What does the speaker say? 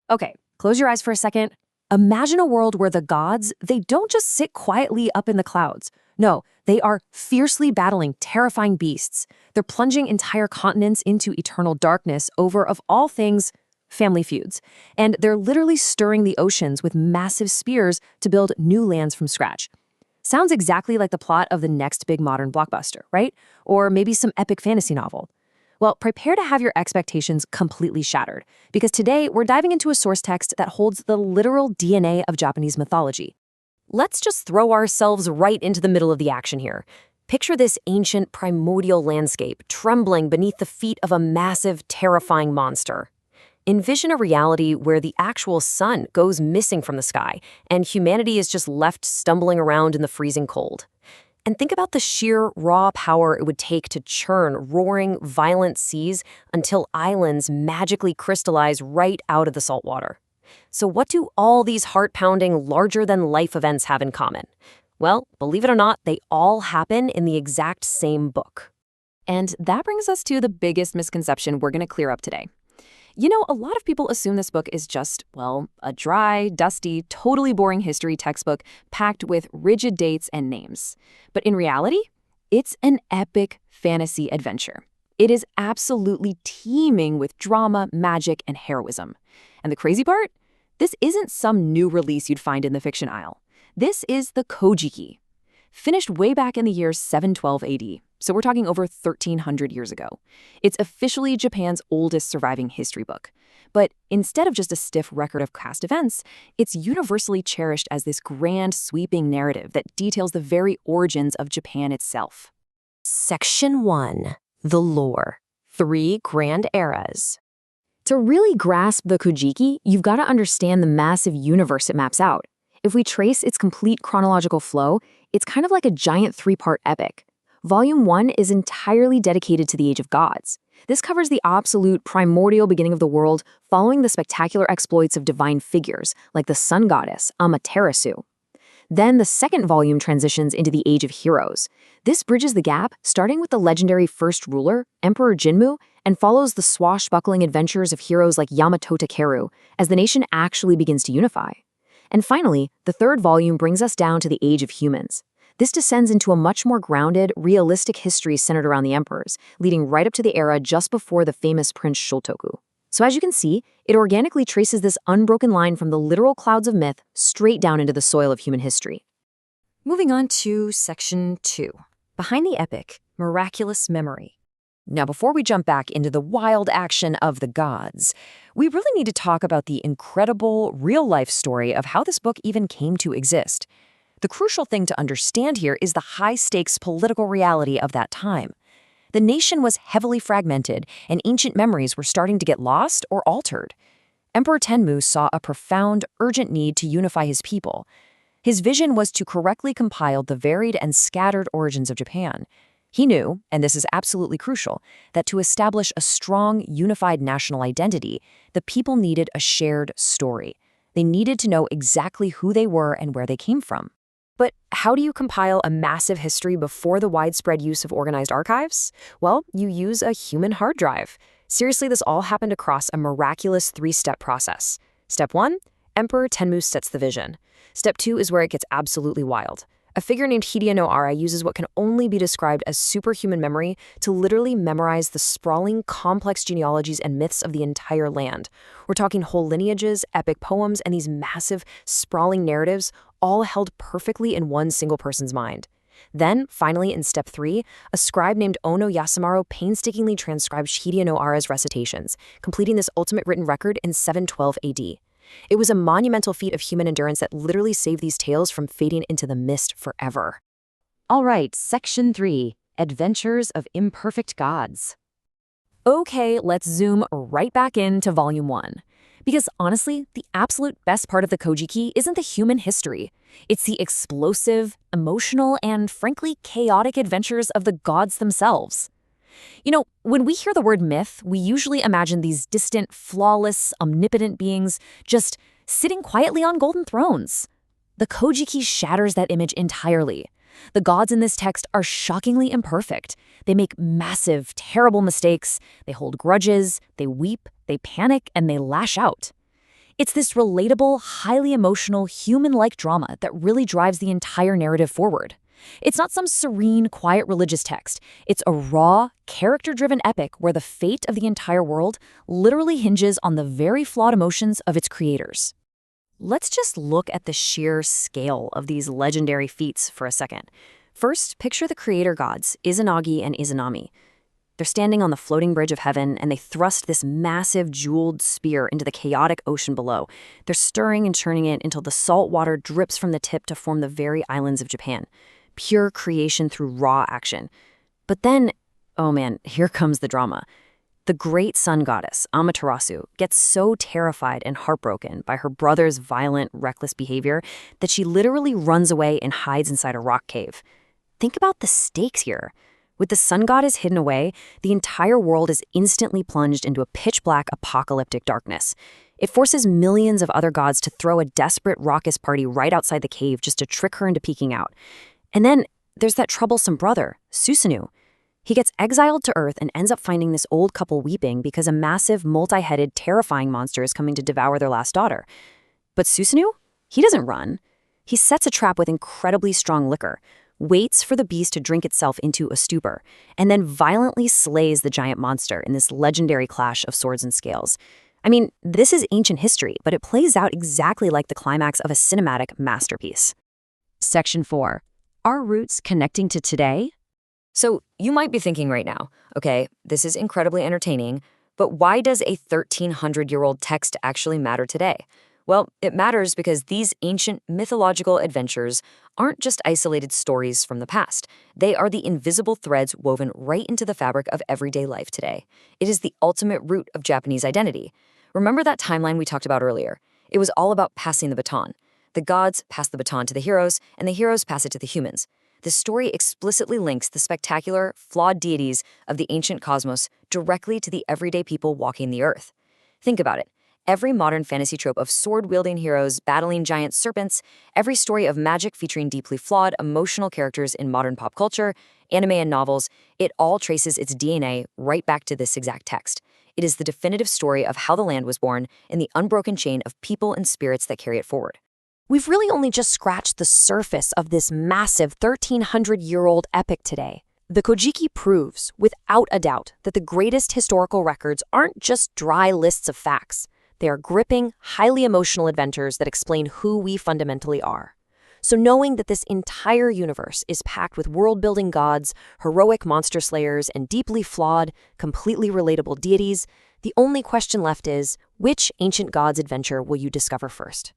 Okay, close your eyes for a second. Imagine a world where the gods, they don't just sit quietly up in the clouds. No, they are fiercely battling terrifying beasts. They're plunging entire continents into eternal darkness over, of all things, family feuds. And they're literally stirring the oceans with massive spears to build new lands from scratch. Sounds exactly like the plot of the next big modern blockbuster, right? Or maybe some epic fantasy novel. Well, prepare to have your expectations completely shattered, because today we're diving into a source text that holds the literal DNA of Japanese mythology. Let's just throw ourselves right into the middle of the action here. Picture this ancient primordial landscape trembling beneath the feet of a massive, terrifying monster. Envision a reality where the actual sun goes missing from the sky and humanity is just left stumbling around in the freezing cold. And think about the sheer, raw power it would take to churn roaring, violent seas until islands magically crystallize right out of the salt water. So what do all these heart-pounding, larger-than-life events have in common? Well, believe it or not, they all happen in the exact same book. And that brings us to the biggest misconception we're going to clear up today. You know, a lot of people assume this book is just, well, a dry, dusty, totally boring history textbook packed with rigid dates and names. But in reality, it's an epic fantasy adventure. It is absolutely teeming with drama, magic, and heroism. And the crazy part? This isn't some new release you'd find in the fiction aisle. This is the Kojiki, finished way back in the year 712 AD. So we're talking over 1,300 years ago. It's officially Japan's oldest surviving history book. But instead of just a stiff record of past events, it's universally cherished as this grand, sweeping narrative that details the very origins of Japan itself. Section 1. The Lore. 3 Grand Eras. To really grasp the Kojiki, you've got to understand the massive universe it maps out. If we trace its complete chronological flow, it's kind of like a giant 3-part epic. Volume 1 is entirely dedicated to the Age of Gods. This covers the absolute primordial beginning of the world following the spectacular exploits of divine figures like the sun goddess, Amaterasu. Then the second volume transitions into the Age of Heroes. This bridges the gap, starting with the legendary first ruler, Emperor Jinmu, and follows the swashbuckling adventures of heroes like Yamato Takeru as the nation actually begins to unify. And finally, the third volume brings us down to the Age of Humans. This descends into a much more grounded, realistic history centered around the emperors, leading right up to the era just before the famous Prince Shotoku. So as you can see, it organically traces this unbroken line from the literal clouds of myth straight down into the soil of human history. Moving on to Section 2. Behind the epic, miraculous memory. Now, before we jump back into the wild action of the gods, we really need to talk about the incredible, real-life story of how this book even came to exist. The crucial thing to understand here is the high-stakes political reality of that time. The nation was heavily fragmented, and ancient memories were starting to get lost or altered. Emperor Tenmu saw a profound, urgent need to unify his people. His vision was to correctly compile the varied and scattered origins of Japan. He knew, and this is absolutely crucial, that to establish a strong, unified national identity, the people needed a shared story. They needed to know exactly who they were and where they came from. But how do you compile a massive history before the widespread use of organized archives? Well, you use a human hard drive. Seriously, this all happened across a miraculous 3-step process. Step 1, Emperor Tenmu sets the vision. Step 2 is where it gets absolutely wild. A figure named Hideya no Ara uses what can only be described as superhuman memory to literally memorize the sprawling, complex genealogies and myths of the entire land. We're talking whole lineages, epic poems, and these massive, sprawling narratives, all held perfectly in one single person's mind. Then, finally, in Step 3, a scribe named Ono Yasumaru painstakingly transcribed Hideya no Ara's recitations, completing this ultimate written record in 712 AD. It was a monumental feat of human endurance that literally saved these tales from fading into the mist forever. All right, Section 3, Adventures of Imperfect Gods. Okay, let's zoom right back into Volume 1. Because honestly, the absolute best part of the Kojiki isn't the human history. It's the explosive, emotional, and frankly chaotic adventures of the gods themselves. You know, when we hear the word myth, we usually imagine these distant, flawless, omnipotent beings just sitting quietly on golden thrones. The Kojiki shatters that image entirely. The gods in this text are shockingly imperfect. They make massive, terrible mistakes, they hold grudges, they weep, they panic, and they lash out. It's this relatable, highly emotional, human-like drama that really drives the entire narrative forward. It's not some serene, quiet religious text. It's a raw, character-driven epic where the fate of the entire world literally hinges on the very flawed emotions of its creators. Let's just look at the sheer scale of these legendary feats for a second. First, picture the creator gods, Izanagi and Izanami. They're standing on the floating bridge of heaven, and they thrust this massive jeweled spear into the chaotic ocean below. They're stirring and churning it until the salt water drips from the tip to form the very islands of Japan. Pure creation through raw action. But then, oh man, here comes the drama. The great sun goddess, Amaterasu, gets so terrified and heartbroken by her brother's violent, reckless behavior that she literally runs away and hides inside a rock cave. Think about the stakes here. With the sun goddess hidden away, the entire world is instantly plunged into a pitch-black apocalyptic darkness. It forces millions of other gods to throw a desperate raucous party right outside the cave just to trick her into peeking out. And then there's that troublesome brother, Susanoo. He gets exiled to Earth and ends up finding this old couple weeping because a massive, multi-headed, terrifying monster is coming to devour their last daughter. But Susanoo? He doesn't run. He sets a trap with incredibly strong liquor, waits for the beast to drink itself into a stupor, and then violently slays the giant monster in this legendary clash of swords and scales. I mean, this is ancient history, but it plays out exactly like the climax of a cinematic masterpiece. Section 4. Are roots connecting to today? So you might be thinking right now, okay, this is incredibly entertaining, but why does a 1,300-year-old text actually matter today? Well, it matters because these ancient mythological adventures aren't just isolated stories from the past. They are the invisible threads woven right into the fabric of everyday life today. It is the ultimate root of Japanese identity. Remember that timeline we talked about earlier? It was all about passing the baton. The gods pass the baton to the heroes, and the heroes pass it to the humans. The story explicitly links the spectacular, flawed deities of the ancient cosmos directly to the everyday people walking the earth. Think about it. Every modern fantasy trope of sword-wielding heroes battling giant serpents, every story of magic featuring deeply flawed, emotional characters in modern pop culture, anime and novels, it all traces its DNA right back to this exact text. It is the definitive story of how the land was born and the unbroken chain of people and spirits that carry it forward. We've really only just scratched the surface of this massive 1,300-year-old epic today. The Kojiki proves, without a doubt, that the greatest historical records aren't just dry lists of facts. They are gripping, highly emotional adventures that explain who we fundamentally are. So knowing that this entire universe is packed with world-building gods, heroic monster slayers, and deeply flawed, completely relatable deities, the only question left is, which ancient god's adventure will you discover first?